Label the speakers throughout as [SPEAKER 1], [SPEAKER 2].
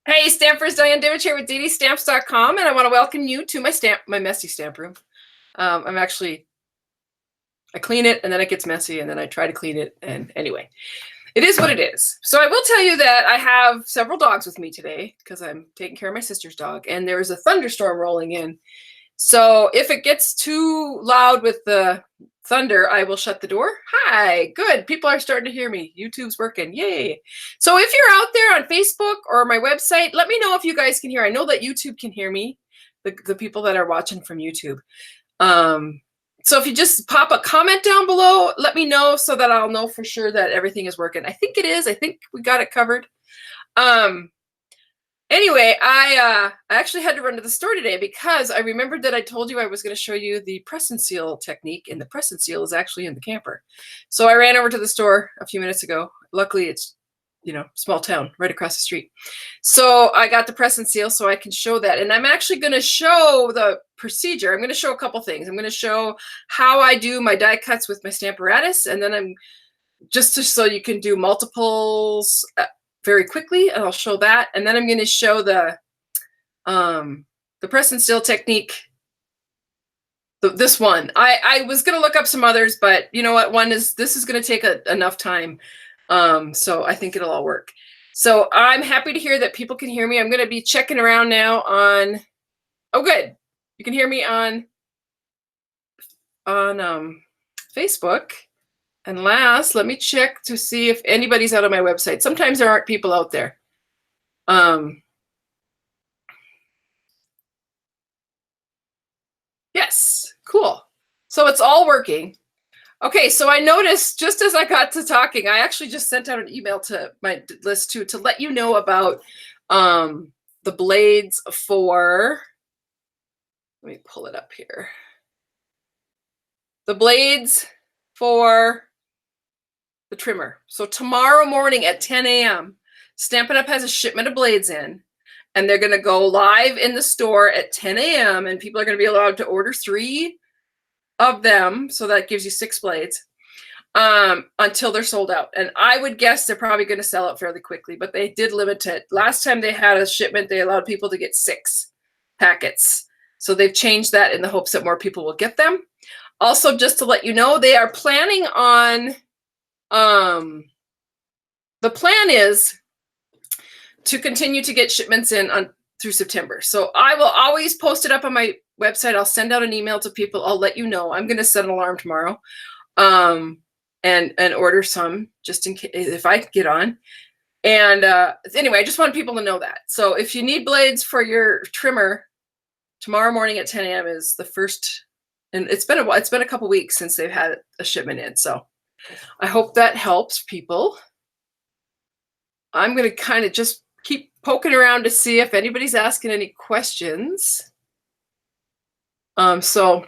[SPEAKER 1] Hey, Stampers, Diane Dimich here with DDStamps.com, and I want to welcome you to my messy stamp room. I clean it, and then it gets messy, and then I try to clean it, and anyway, it is what it is. So I will tell you that I have several dogs with me today, because I'm taking care of my sister's dog, and there is a thunderstorm rolling in. So if it gets too loud with the thunder, I will shut the door. Hi, good. People are starting to hear me. YouTube's working. Yay. So if you're out there on Facebook or my website, let me know if you guys can hear. I know that YouTube can hear me, the people that are watching from YouTube. So if you just pop a comment down below, let me know so that I'll know for sure that everything is working. I think it is. I think we got it covered. Anyway, I actually had to run to the store today because I remembered that I told you I was going to show you the press and seal technique, and the press and seal is actually in the camper. So I ran over to the store a few minutes ago. Luckily, it's, small town right across the street. So I got the press and seal so I can show that. And I'm actually going to show the procedure. I'm going to show a couple things. I'm going to show how I do my die cuts with my Stamparatus, and then I'm just so you can do multiples very quickly, and I'll show that. And then I'm going to show the press and seal technique. This one, I was going to look up some others, but you know what? This is going to take enough time. So I think it'll all work. So I'm happy to hear that people can hear me. I'm going to be checking around now on, oh good. You can hear me on Facebook. And last, let me check to see if anybody's out on my website. Sometimes there aren't people out there. Yes, cool. So it's all working. Okay, so I noticed just as I got to talking, I actually just sent out an email to my list too to let you know about the blades for, let me pull it up here. The blades for the trimmer. So tomorrow morning at 10 a.m., Stampin' Up! Has a shipment of blades in, and they're going to go live in the store at 10 a.m., and people are going to be allowed to order 3 of them. So that gives you 6 blades until they're sold out. And I would guess they're probably going to sell out fairly quickly, but they did limit it. Last time they had a shipment, they allowed people to get 6 packets. So they've changed that in the hopes that more people will get them. Also, just to let you know, they are planning on, the plan is to continue to get shipments in through September. So I will always post it up on my website. I'll send out an email to people. I'll let you know. I'm going to set an alarm tomorrow and order some just in case if I get on. And anyway, I just want people to know that. So if you need blades for your trimmer, tomorrow morning at 10 a.m. is the first. And it's been a couple weeks since they've had a shipment in. So I hope that helps people. I'm going to kind of just keep poking around to see if anybody's asking any questions. So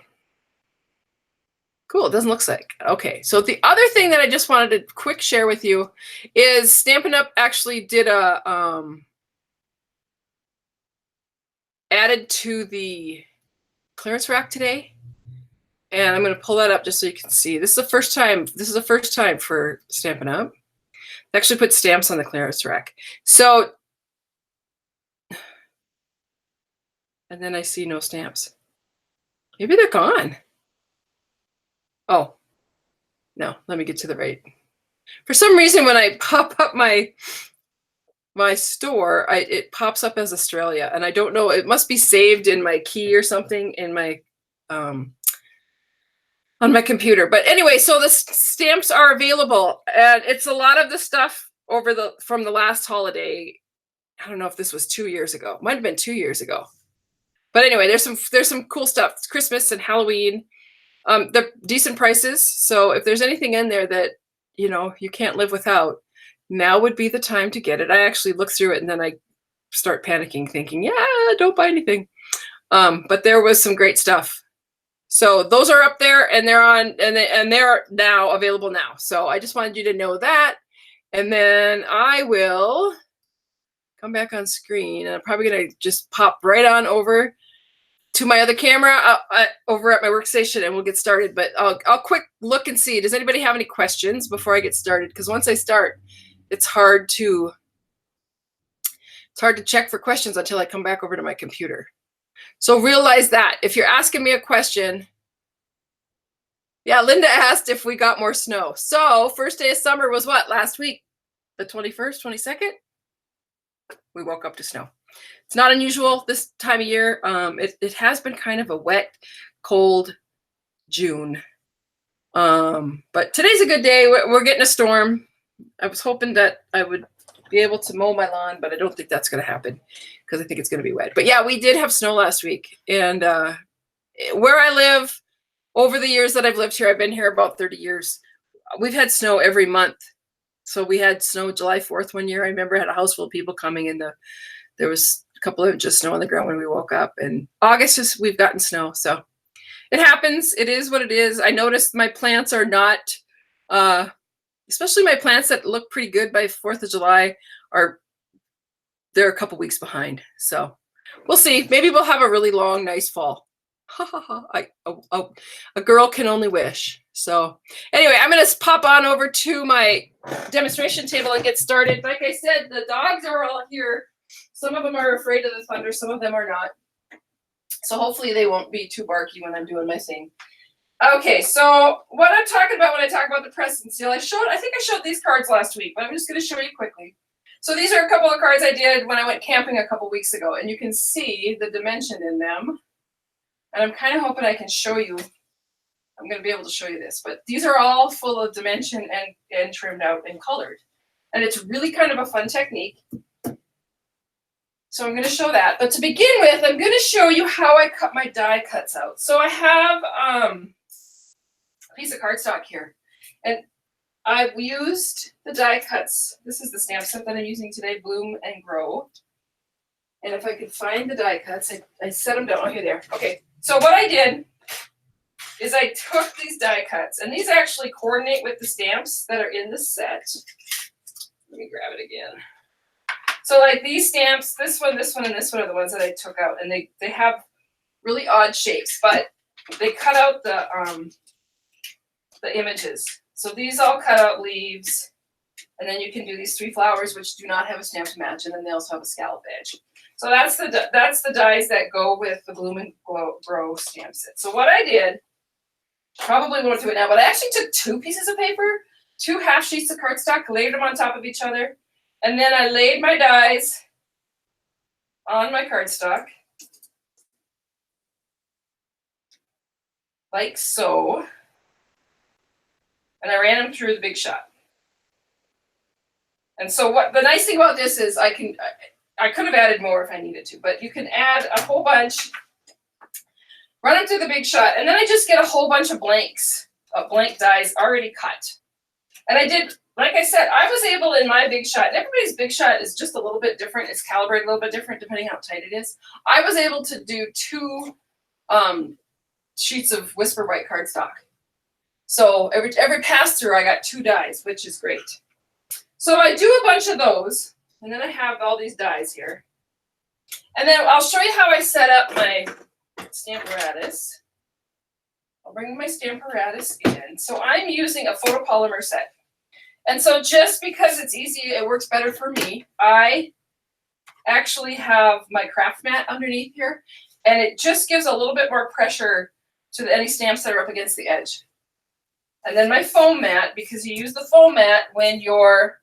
[SPEAKER 1] cool. It doesn't look like. Okay. So the other thing that I just wanted to quick share with you is Stampin' Up! Actually did a added to the clearance rack today. And I'm going to pull that up just so you can see. This is the first time. This is the first time for Stampin' Up! They actually put stamps on the clearance rack. So, and then I see no stamps. Maybe they're gone. Oh, no. Let me get to the right. For some reason, when I pop up my store, it pops up as Australia, and I don't know. It must be saved in my key or something in my on my computer. But anyway, so the stamps are available, and it's a lot of the stuff from the last holiday. I don't know if this was 2 years ago. Might have been 2 years ago. But anyway, there's some cool stuff. It's Christmas and Halloween. They're decent prices. So if there's anything in there that you can't live without, now would be the time to get it. I actually look through it and then I start panicking, thinking, yeah, don't buy anything. But there was some great stuff. So those are up there, and they're on, and they're now available now. So I just wanted you to know that. And then I will come back on screen, and I'm probably gonna just pop right on over to my other camera over at my workstation, and we'll get started. But I'll quick look and see. Does anybody have any questions before I get started? Because once I start, it's hard to It's hard to check for questions until I come back over to my computer. So realize that if you're asking me a question, yeah, Linda asked if we got more snow. So first day of summer was what, last week? The 21st, 22nd? We woke up to snow. It's not unusual this time of year. It has been kind of a wet, cold June. But today's a good day. We're getting a storm. I was hoping that I would be able to mow my lawn, but I don't think that's going to happen because I think it's going to be wet. But yeah, we did have snow last week. And where I live, over the years that I've lived here, I've been here about 30 years, we've had snow every month. So we had snow July 4th one year. I remember I had a house full of people coming, and there was a couple of inches of snow on the ground when we woke up. And August, we've gotten snow. So it happens. It is what it is. I noticed my plants are not, especially my plants that look pretty good by 4th of July, they're a couple weeks behind. So we'll see. Maybe we'll have a really long, nice fall. A girl can only wish. So anyway, I'm going to pop on over to my demonstration table and get started. Like I said, the dogs are all here. Some of them are afraid of the thunder. Some of them are not. So hopefully they won't be too barky when I'm doing my thing. Okay, so what I'm talking about when I talk about the press and seal, I think I showed these cards last week, but I'm just going to show you quickly. So these are a couple of cards I did when I went camping a couple weeks ago, and you can see the dimension in them. And I'm kind of hoping I can show you. I'm going to be able to show you this, but these are all full of dimension and trimmed out and colored. And it's really kind of a fun technique. So I'm going to show that. But to begin with, I'm going to show you how I cut my die cuts out. So I have a piece of cardstock here. And I've used the die cuts. This is the stamp set that I'm using today, Bloom and Grow. And if I could find the die cuts, I set them down. Oh, here they are. Okay. So what I did is I took these die cuts, and these actually coordinate with the stamps that are in the set. Let me grab it again. So like these stamps, this one, and this one are the ones that I took out, and they have really odd shapes, but they cut out the images. So these all cut out leaves, and then you can do these 3 flowers, which do not have a stamp to match, and then they also have a scallop edge. So that's the dies that go with the Bloom and Grow stamp set. So what I did, probably won't do it now, but I actually took 2 pieces of paper, 2 half sheets of cardstock, layered them on top of each other, and then I laid my dies on my cardstock, like so, and I ran them through the Big Shot. And so what the nice thing about this is I could have added more if I needed to, but you can add a whole bunch, run them through the Big Shot, and then I just get a whole bunch of blank dies already cut. And I did, like I said, I was able in my Big Shot, and everybody's Big Shot is just a little bit different. It's calibrated a little bit different depending how tight it is. I was able to do 2 sheets of Whisper White cardstock. So every pass through I got 2 dies, which is great. So I do a bunch of those. And then I have all these dies here. And then I'll show you how I set up my Stamparatus. I'll bring my Stamparatus in. So I'm using a photopolymer set. And so just because it's easy, it works better for me, I actually have my craft mat underneath here. And it just gives a little bit more pressure to any stamps that are up against the edge. And then my foam mat, because you use the foam mat when you're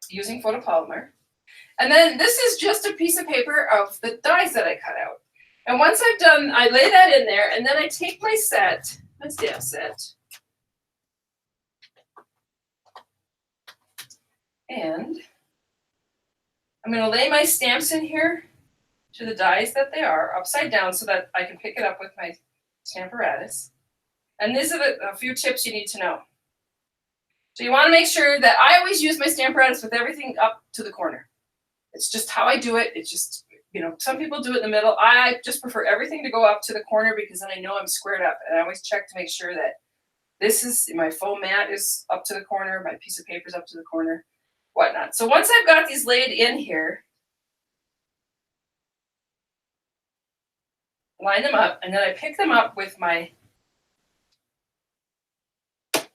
[SPEAKER 1] using photopolymer. And then this is just a piece of paper of the dies that I cut out. And once I've done, I lay that in there, and then I take my stamp set, and I'm going to lay my stamps in here to the dies that they are, upside down, so that I can pick it up with my Stamparatus. And these are a few tips you need to know. So you want to make sure that I always use my Stamparatus with everything up to the corner. It's just how I do it. It's just, some people do it in the middle. I just prefer everything to go up to the corner because then I know I'm squared up. And I always check to make sure that this is, my foam mat is up to the corner, my piece of paper is up to the corner, whatnot. So once I've got these laid in here, line them up, and then I pick them up with my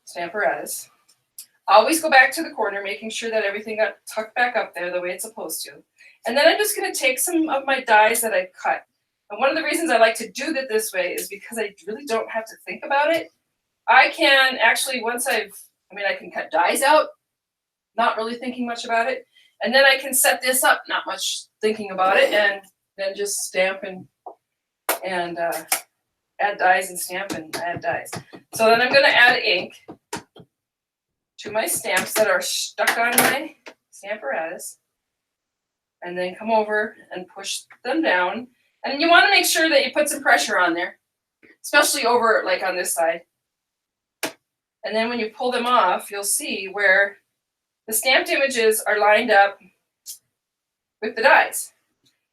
[SPEAKER 1] Stamparatus. Always go back to the corner, making sure that everything got tucked back up there the way it's supposed to. And then I'm just going to take some of my dies that I cut. And one of the reasons I like to do it this way is because I really don't have to think about it. I can actually, I can cut dies out, not really thinking much about it. And then I can set this up, not much thinking about it, and then just stamp and add dies and stamp and add dies. So then I'm going to add ink to my stamps that are stuck on my Stamparatus, and then come over and push them down. And you want to make sure that you put some pressure on there, especially over like on this side. And then when you pull them off, you'll see where the stamped images are lined up with the dies.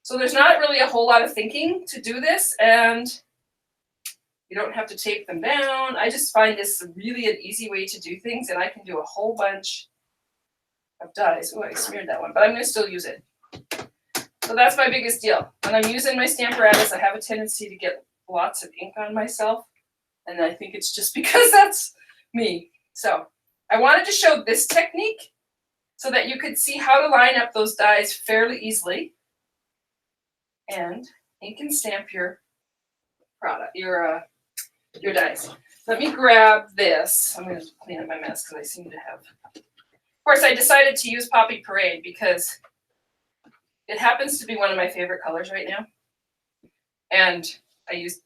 [SPEAKER 1] So there's not really a whole lot of thinking to do this, and you don't have to tape them down. I just find this really an easy way to do things, and I can do a whole bunch of dies. Oh, I smeared that one, but I'm going to still use it. So that's my biggest deal. When I'm using my Stamparatus, I have a tendency to get lots of ink on myself, and I think it's just because that's me. So I wanted to show this technique so that you could see how to line up those dies fairly easily and ink and stamp your product, your dies. Let me grab this. I'm going to clean up my mess because I seem to have. Of course, I decided to use Poppy Parade because it happens to be one of my favorite colors right now. And I use,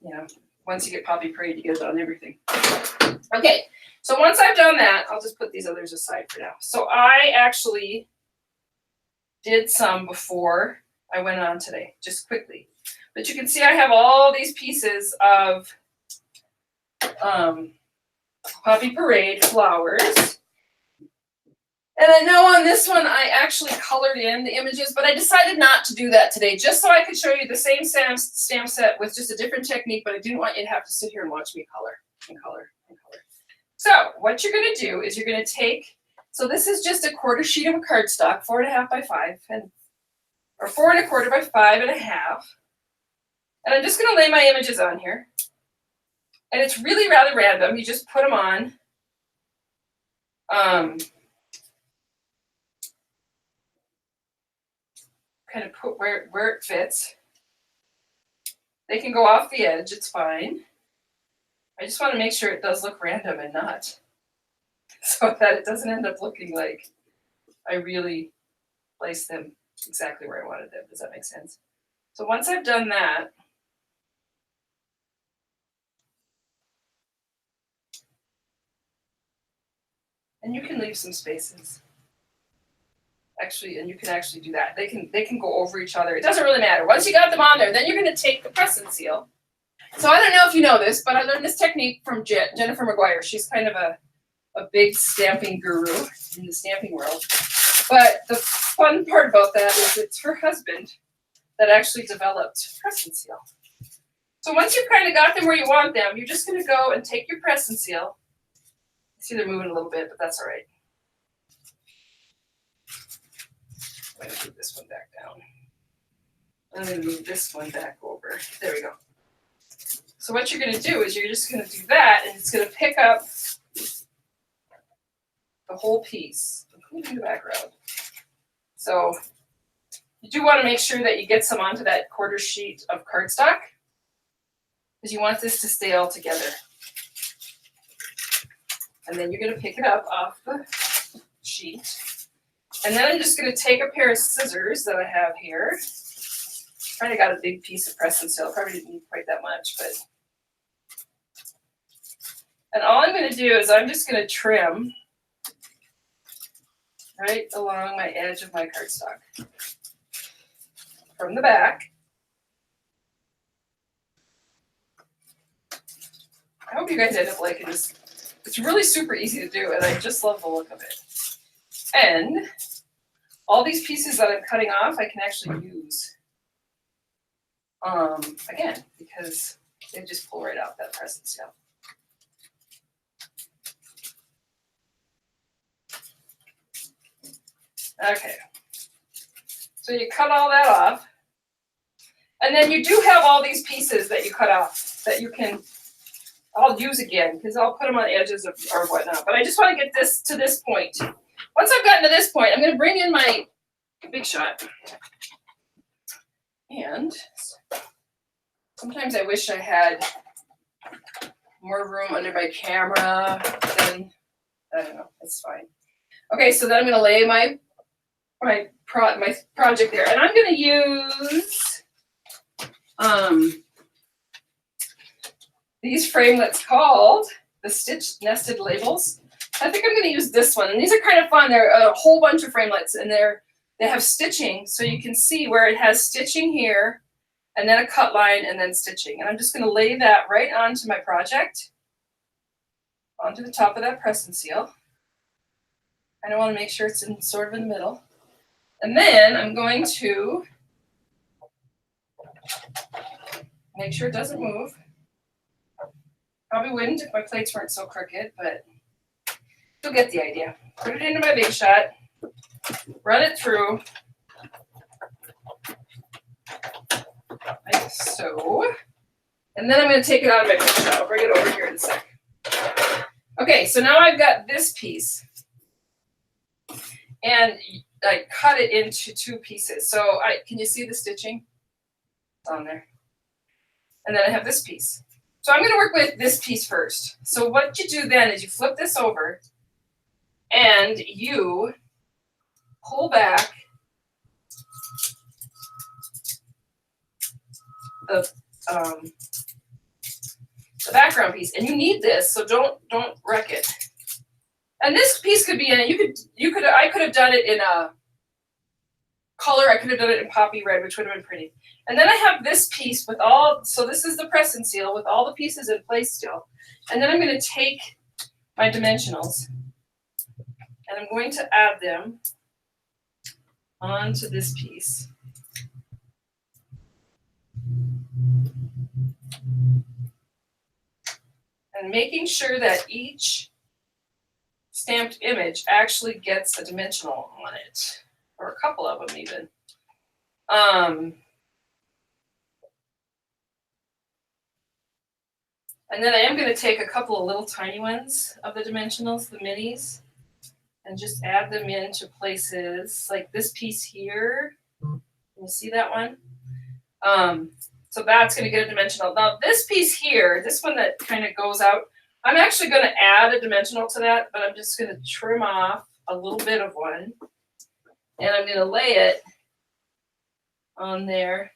[SPEAKER 1] once you get Poppy Parade, you get it on everything. Okay, so once I've done that, I'll just put these others aside for now. So I actually did some before I went on today, just quickly. But you can see I have all these pieces of Poppy Parade flowers. And I know on this one I actually colored in the images, but I decided not to do that today, just so I could show you the same stamp set with just a different technique, but I didn't want you to have to sit here and watch me color and color and color. So what you're going to do is you're going to take, so this is just a quarter sheet of a cardstock, 4.5 by 5, or 4 1/4 by 5.5. And I'm just going to lay my images on here. And it's really rather random. You just put them on. Kind of put where it fits. They can go off the edge, it's fine. I just want to make sure it does look random and not, so that it doesn't end up looking like I really placed them exactly where I wanted them. Does that make sense? So once I've done that, and you can leave some spaces. Actually, and you can actually do that. They can go over each other. It doesn't really matter. Once you got them on there, then you're going to take the press and seal. So I don't know if you know this, but I learned this technique from Jennifer McGuire. She's kind of a big stamping guru in the stamping world. But the fun part about that is it's her husband that actually developed press and seal. So once you've kind of got them where you want them, you're just going to go and take your press and seal. You see they're moving a little bit, but that's all right. I'm going to move this one back down. I'm going to move this one back over. There we go. So what you're going to do is you're just going to do that, and it's going to pick up the whole piece, including the background. So you do want to make sure that you get some onto that quarter sheet of cardstock, because you want this to stay all together. And then you're going to pick it up off the sheet. And then I'm just going to take a pair of scissors that I have here. I got a big piece of press and seal. Probably didn't need quite that much, but. And all I'm going to do is I'm just going to trim right along my edge of my cardstock from the back. I hope you guys end up liking this. It's really super easy to do, and I just love the look of it. And all these pieces that I'm cutting off, I can actually use again, because they just pull right out that press and seal. Okay, so you cut all that off, and then you do have all these pieces that you cut off that you can I'll use again because I'll put them on edges of, or whatnot. But I just want to get this to this point. Once I've gotten to this point, I'm going to bring in my Big Shot. And sometimes I wish I had more room under my camera. Then I don't know. It's fine. Okay, so then I'm going to lay my project there, and I'm going to use these framelits called the Stitch Nested Labels. I think I'm going to use this one, and these are kind of fun. They're a whole bunch of framelits, and they have stitching, so you can see where it has stitching here, and then a cut line, and then stitching. And I'm just going to lay that right onto my project, onto the top of that press and seal. And I want to make sure it's in sort of in the middle. And then I'm going to make sure it doesn't move. Probably wouldn't if my plates weren't so crooked, but you'll get the idea. Put it into my Big Shot, run it through, like so. And then I'm going to take it out of my Big Shot. I'll bring it over here in a sec. Okay, so now I've got this piece. And I cut it into two pieces. So can you see the stitching? It's on there. And then I have this piece. So I'm going to work with this piece first. So what you do then is you flip this over and you pull back the background piece, and you need this, so don't wreck it. And this piece could be in it. I could have done it in a color. I could have done it in poppy red, which would have been pretty. And then I have this piece with all, so this is the press and seal with all the pieces in place still. And then I'm going to take my dimensionals and I'm going to add them onto this piece. And making sure that each stamped image actually gets a dimensional on it, or a couple of them even. And then I am going to take a couple of little tiny ones of the dimensionals, the minis, and just add them into places like this piece here. Can you see that one? So that's going to get a dimensional. Now this piece here, this one that kind of goes out, I'm actually going to add a dimensional to that, but I'm just going to trim off a little bit of one. And I'm going to lay it on there.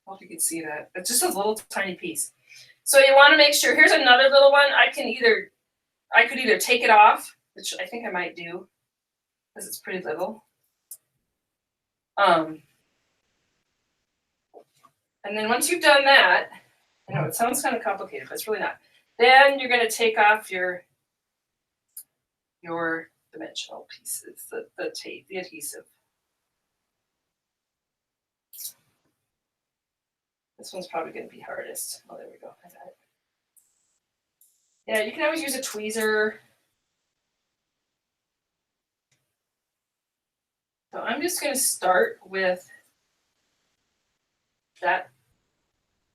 [SPEAKER 1] I hope you can see that. It's just a little tiny piece. So you want to make sure, here's another little one. I could either take it off, which I think I might do, because it's pretty little. And then once you've done that, I know it sounds kind of complicated, but it's really not. Then you're going to take off your dimensional pieces, the tape, the adhesive. This one's probably going to be hardest. Oh, there we go. I got it. Yeah, you can always use a tweezer. So I'm just going to start with that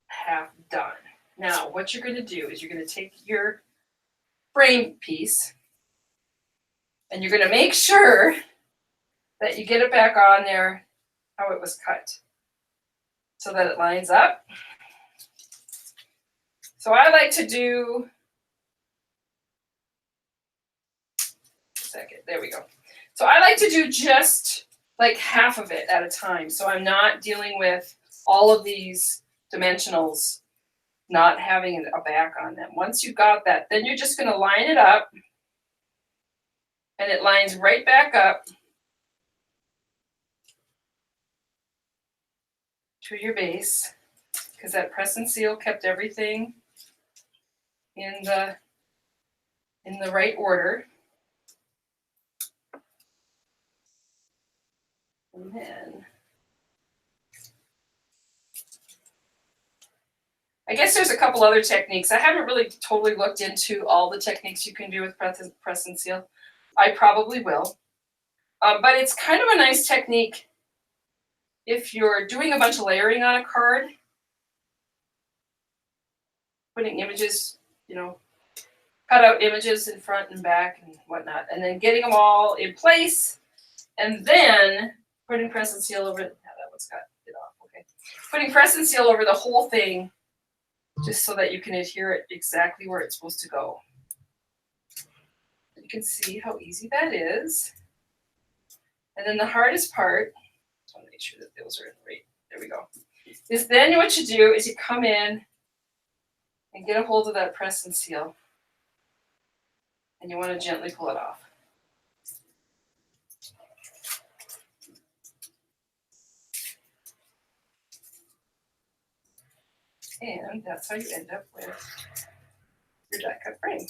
[SPEAKER 1] half done. Now, what you're going to do is you're going to take your frame piece and you're going to make sure that you get it back on there how it was cut so that it lines up. So I like to do, there we go. So I like to do just like half of it at a time. So I'm not dealing with all of these dimensionals not having a back on them. Once you've got that, then you're just going to line it up and it lines right back up to your base because that press and seal kept everything in the right order. And then I guess there's a couple other techniques. I haven't really totally looked into all the techniques you can do with press and seal. I probably will. But it's kind of a nice technique if you're doing a bunch of layering on a card, putting images you know, cut out images in front and back and whatnot, and then getting them all in place, and then putting press and seal over. Yeah, that one's got it off. Okay, putting press and seal over the whole thing, just so that you can adhere it exactly where it's supposed to go. You can see how easy that is. And then the hardest part, I just want to make sure that those are in the right. There we go. Is then what you do is you come in and get a hold of that press and seal. And you want to gently pull it off. And that's how you end up with your die cut frame.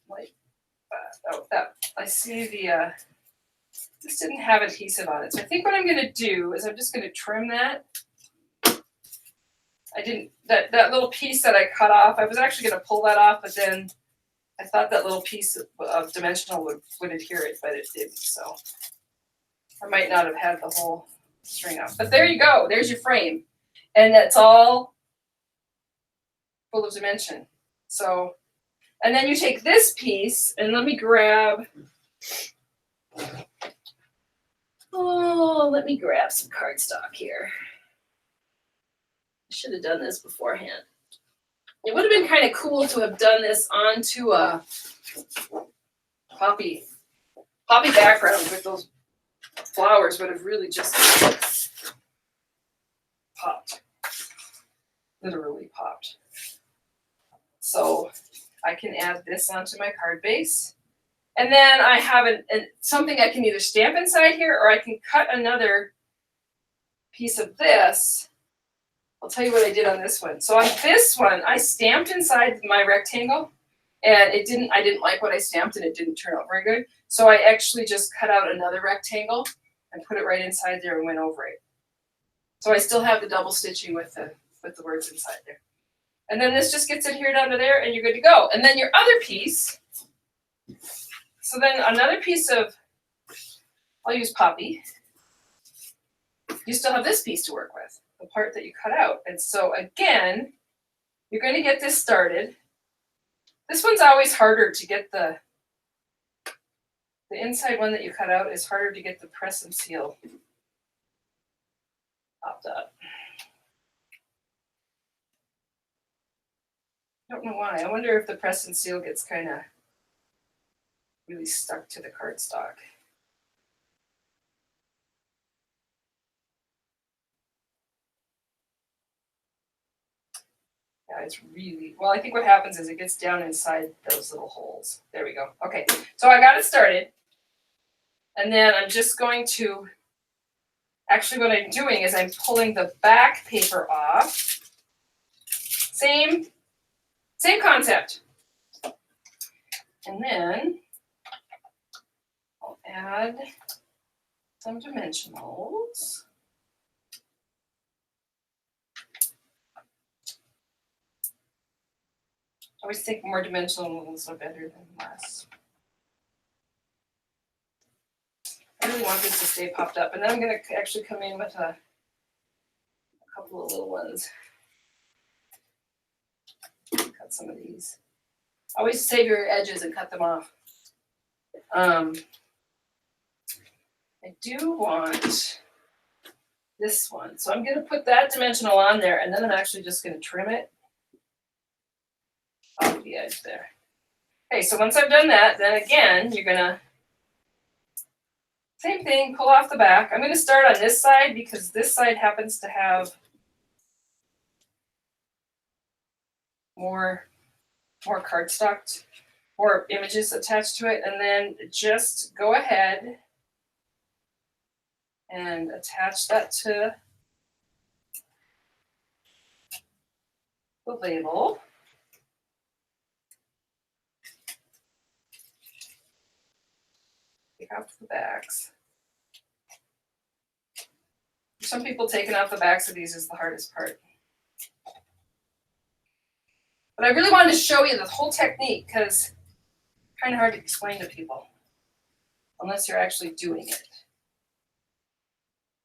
[SPEAKER 1] Like oh, that I see the this didn't have adhesive on it. So I think what I'm going to do is I'm just going to trim that. I didn't, that little piece that I cut off, I was actually going to pull that off, but then I thought that little piece of dimensional would adhere it, but it didn't. So I might not have had the whole string up. But there you go. There's your frame. And that's all full of dimension. So, and then you take this piece, and let me grab, let me grab some cardstock here. I should have done this beforehand. It would have been kind of cool to have done this onto a poppy background with those flowers would have really just popped. Literally popped. So I can add this onto my card base. And then I have something I can either stamp inside here, or I can cut another piece of this. I'll tell you what I did on this one. So on this one, I stamped inside my rectangle, and I didn't like what I stamped, and it didn't turn out very good. So I actually just cut out another rectangle and put it right inside there and went over it. So I still have the double stitching with the words inside there. And then this just gets adhered onto there, and you're good to go. And then your other piece, so then another piece of, I'll use Poppy. You still have this piece to work with, the part that you cut out. And so again, you're going to get this started. This one's always harder to get the inside one that you cut out is harder to get the press and seal popped up. I don't know why. I wonder if the press and seal gets kind of really stuck to the cardstock. Yeah, it's really, well, I think what happens is it gets down inside those little holes. There we go. Okay, so I got it started. And then I'm just going to, actually what I'm doing is I'm pulling the back paper off. Same concept. And then I'll add some dimensionals. I always think more dimensionals are better than less. I really want this to stay popped up. And then I'm going to actually come in with a couple of little ones. Cut some of these. Always save your edges and cut them off. I do want this one. So I'm going to put that dimensional on there, and then I'm actually just going to trim it off the edge there. Okay, so once I've done that, then again, you're going to, same thing, pull off the back. I'm going to start on this side because this side happens to have more cardstock, more images attached to it, and then just go ahead and attach that to the label. Take out the backs. For some people, taking out the backs of these is the hardest part. But I really wanted to show you the whole technique because kind of hard to explain to people unless you're actually doing it.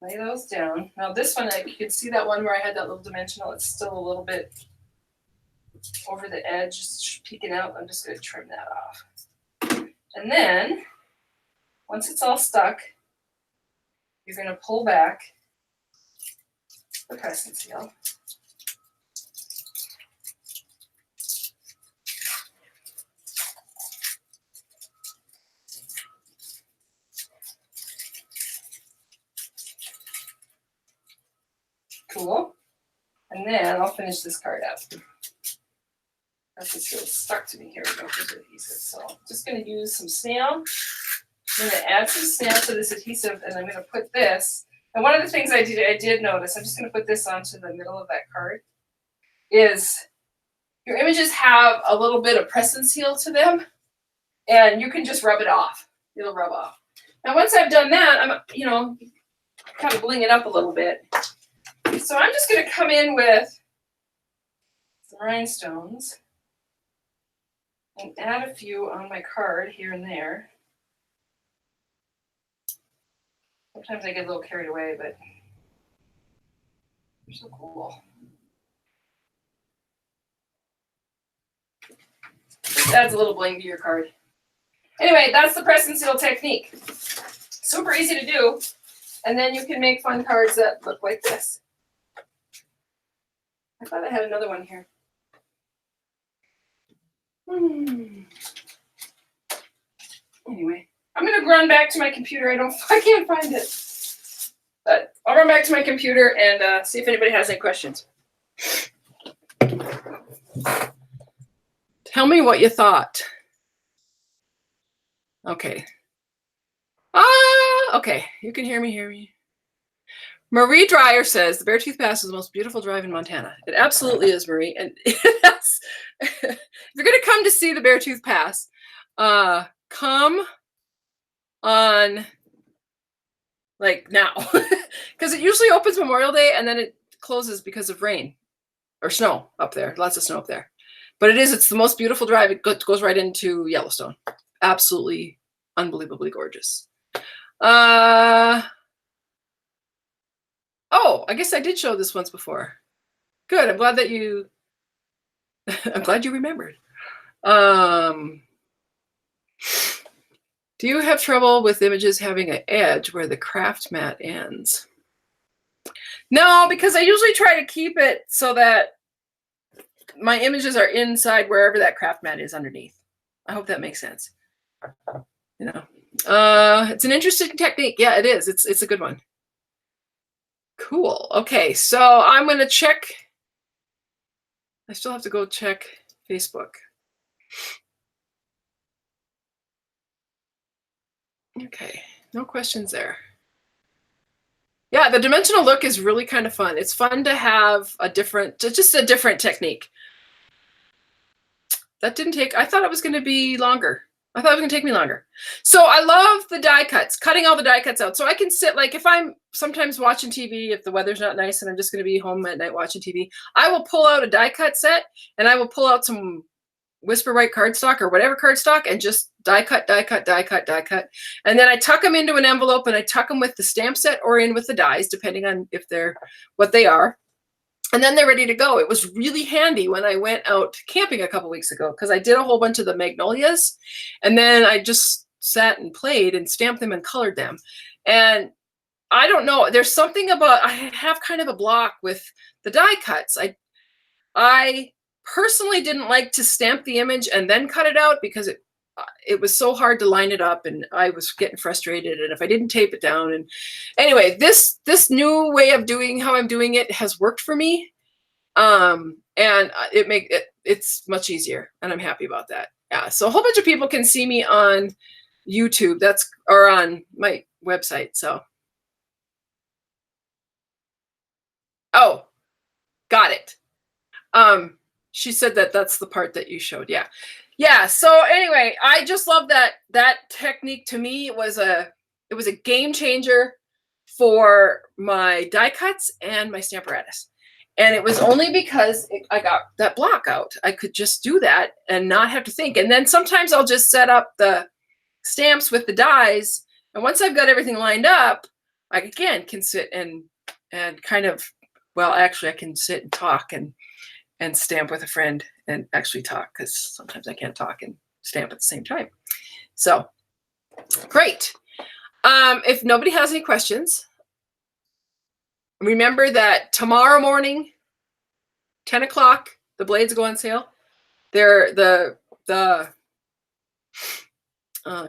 [SPEAKER 1] Lay those down. Now this one, you can see that one where I had that little dimensional. It's still a little bit over the edge, just peeking out. I'm just going to trim that off. And then, once it's all stuck, you're going to pull back the press and seal. Cool. And then I'll finish this card up. That's just really stuck to me. Here we go for the adhesive. So I'm just going to use some snail. I'm going to add some snail to this adhesive, and I'm going to put this. And one of the things I did notice, I'm just going to put this onto the middle of that card, is your images have a little bit of press and seal to them, and you can just rub it off. It'll rub off. Now, once I've done that, I'm, kind of bling it up a little bit. So I'm just going to come in with some rhinestones and add a few on my card here and there. Sometimes I get a little carried away, but they're so cool. Just adds a little bling to your card. Anyway, that's the press and seal technique. Super easy to do. And then you can make fun cards that look like this. I thought I had another one here. Anyway, I'm going to run back to my computer. I can't find it. But I'll run back to my computer and see if anybody has any questions. Tell me what you thought. Okay. Okay. You can hear me. Marie Dreyer says the Beartooth Pass is the most beautiful drive in Montana. It absolutely is, Marie. And if you're going to come to see the Beartooth Pass, come on like now, because it usually opens Memorial Day and then it closes because of rain or snow up there. Lots of snow up there. But it's the most beautiful drive. It goes right into Yellowstone. Absolutely unbelievably gorgeous. Oh, I guess I did show this once before. Good. I'm glad that I'm glad you remembered. Do you have trouble with images having an edge where the craft mat ends? No, because I usually try to keep it so that my images are inside wherever that craft mat is underneath. I hope that makes sense. It's an interesting technique. Yeah, it is. It's a good one. Cool. Okay, so I'm going to check. I still have to go check Facebook. Okay, no questions there. Yeah, the dimensional look is really kind of fun. It's fun to have just a different technique. That didn't take, I thought it was going to be longer. I thought it was going to take me longer. So I love the die cuts, cutting all the die cuts out. So I can sit, like if I'm sometimes watching TV, if the weather's not nice and I'm just going to be home at night watching TV, I will pull out a die cut set and I will pull out some Whisper White cardstock or whatever cardstock and just die cut. And then I tuck them into an envelope and I tuck them with the stamp set or in with the dies, depending on if they're what they are. And then they're ready to go. It was really handy when I went out camping a couple weeks ago because I did a whole bunch of the magnolias and then I just sat and played and stamped them and colored them. And I don't know, there's something about, I have kind of a block with the die cuts. I personally didn't like to stamp the image and then cut it out because it was so hard to line it up and I was getting frustrated and if I didn't tape it down. And anyway, this new way of doing how I'm doing it has worked for me. And it's much easier and I'm happy about that. Yeah. So a whole bunch of people can see me on YouTube or on my website. So. Oh, got it. She said that's the part that you showed. Yeah. Yeah, so anyway, I just love that technique. To me, it was a game changer for my die cuts and my Stamparatus. And it was only because I got that block out. I could just do that and not have to think. And then sometimes I'll just set up the stamps with the dies. And once I've got everything lined up, I again can sit and kind of, well, actually I can sit and talk and stamp with a friend and actually talk, because sometimes I can't talk and stamp at the same time. So great. If nobody has any questions, remember that tomorrow morning, 10 o'clock, the blades go on sale. They're the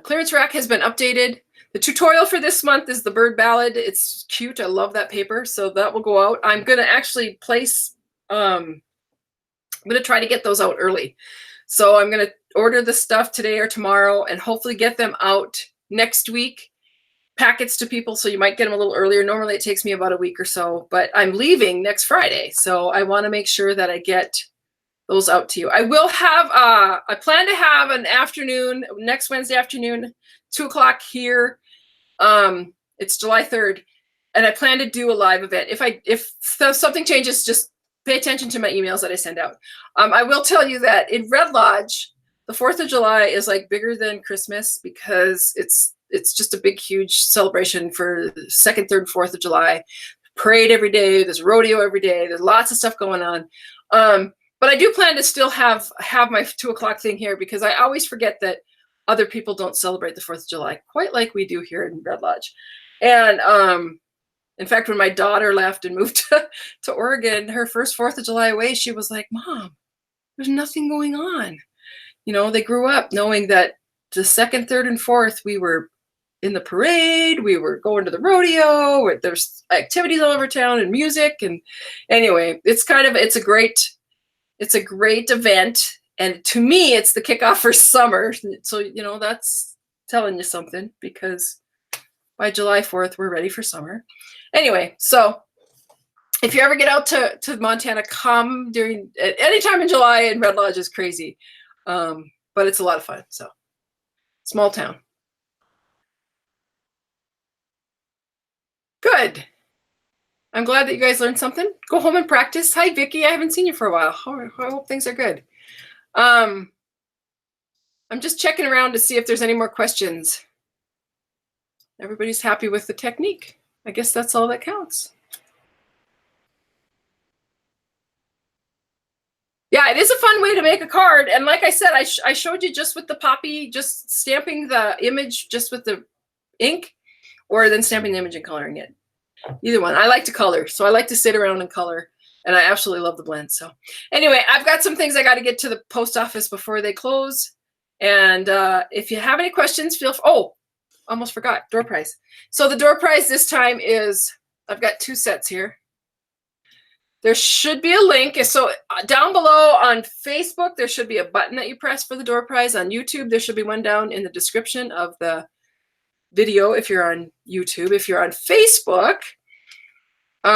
[SPEAKER 1] clearance rack has been updated. The tutorial for this month is the bird ballad. It's cute. I love that paper. So that will go out. I'm going to actually place, I'm going to try to get those out early. So I'm going to order the stuff today or tomorrow and hopefully get them out next week. Packets to people, so you might get them a little earlier. Normally it takes me about a week or so, but I'm leaving next Friday, so I want to make sure that I get those out to you. I will have, I plan to have an afternoon, next Wednesday afternoon, 2 o'clock here. It's July 3rd, and I plan to do a live event. If something changes, just pay attention to my emails that I send out. I will tell you that in Red Lodge, the 4th of July is like bigger than Christmas, because it's just a big, huge celebration for the 2nd, 3rd, 4th of July. Parade every day. There's rodeo every day. There's lots of stuff going on. But I do plan to still have my 2 o'clock thing here, because I always forget that other people don't celebrate the 4th of July quite like we do here in Red Lodge. And in fact, when my daughter left and moved to Oregon, her first 4th of July away, she was like, "Mom, there's nothing going on." You know, they grew up knowing that the 2nd, 3rd, and 4th, we were in the parade, we were going to the rodeo, there's activities all over town and music. And anyway, it's a great event. And to me, it's the kickoff for summer. So, you know, that's telling you something, because by July 4th, we're ready for summer. Anyway, so if you ever get out to Montana, come at any time in July, and Red Lodge is crazy. But it's a lot of fun. So small town. Good. I'm glad that you guys learned something. Go home and practice. Hi, Vicki. I haven't seen you for a while. I hope things are good. I'm just checking around to see if there's any more questions. Everybody's happy with the technique. I guess that's all that counts. Yeah, it is a fun way to make a card. And like I said, I showed you just with the poppy, just stamping the image just with the ink, or then stamping the image and coloring it. Either one. I like to color, so I like to sit around and color, and I absolutely love the blend. So anyway, I've got some things I got to get to the post office before they close. And if you have any questions, almost forgot, door prize. So the door prize this time is, I've got 2 sets here. There should be a link. So down below on Facebook, there should be a button that you press for the door prize. On YouTube, there should be one down in the description of the video if you're on YouTube. If you're on Facebook, no,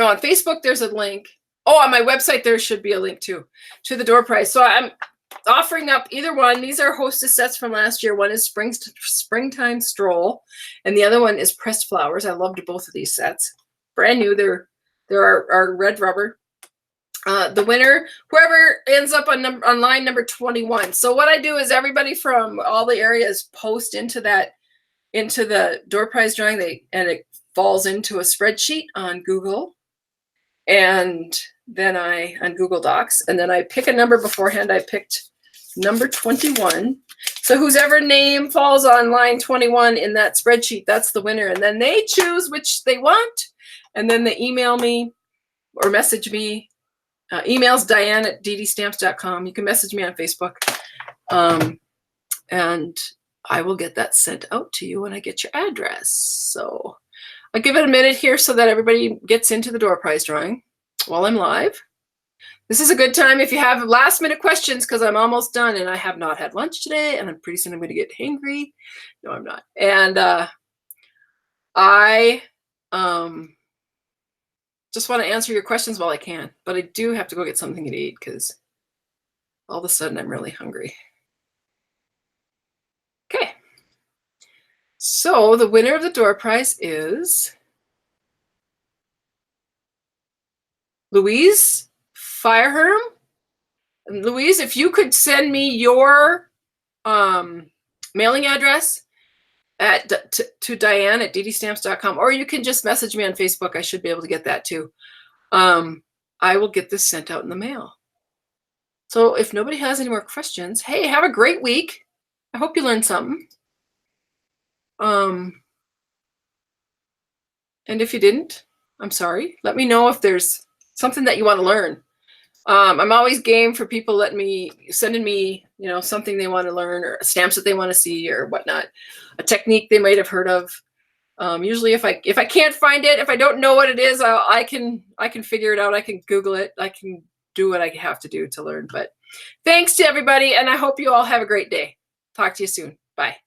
[SPEAKER 1] on Facebook there's a link. Oh, on my website there should be a link too to the door prize. So I'm offering up either one. These are hostess sets from last year. One is Springtime Stroll, and the other one is Pressed Flowers. I loved both of these sets. Brand new. They're our red rubber. The winner, whoever ends up on line number 21. So what I do is everybody from all the areas post into the door prize drawing. And it falls into a spreadsheet on Google, and then on Google Docs, and then I pick a number beforehand. I picked number 21. So whoever name falls on line 21 in that spreadsheet, that's the winner. And then they choose which they want, and then they email me or message me. Email's Diane at DDStamps.com. You can message me on Facebook. And I will get that sent out to you when I get your address. So I'll give it a minute here so that everybody gets into the door prize drawing while I'm live. This is a good time if you have last minute questions, because I'm almost done and I have not had lunch today, and I'm pretty soon I'm going to get hangry. No, I'm not. And I just want to answer your questions while I can, but I do have to go get something to eat because all of a sudden I'm really hungry. Okay. So the winner of the door prize is Louise Fireherm. And Louise, if you could send me your mailing address to Diane at DDStamps.com, or you can just message me on Facebook. I should be able to get that too. I will get this sent out in the mail. So if nobody has any more questions, hey, have a great week. I hope you learned something. And if you didn't, I'm sorry. Let me know if there's something that you want to learn. I'm always game for people sending me, something they want to learn, or stamps that they want to see, or whatnot, a technique they might have heard of. Usually, if I can't find it, if I don't know what it is, I can figure it out. I can Google it. I can do what I have to do to learn. But thanks to everybody, and I hope you all have a great day. Talk to you soon. Bye.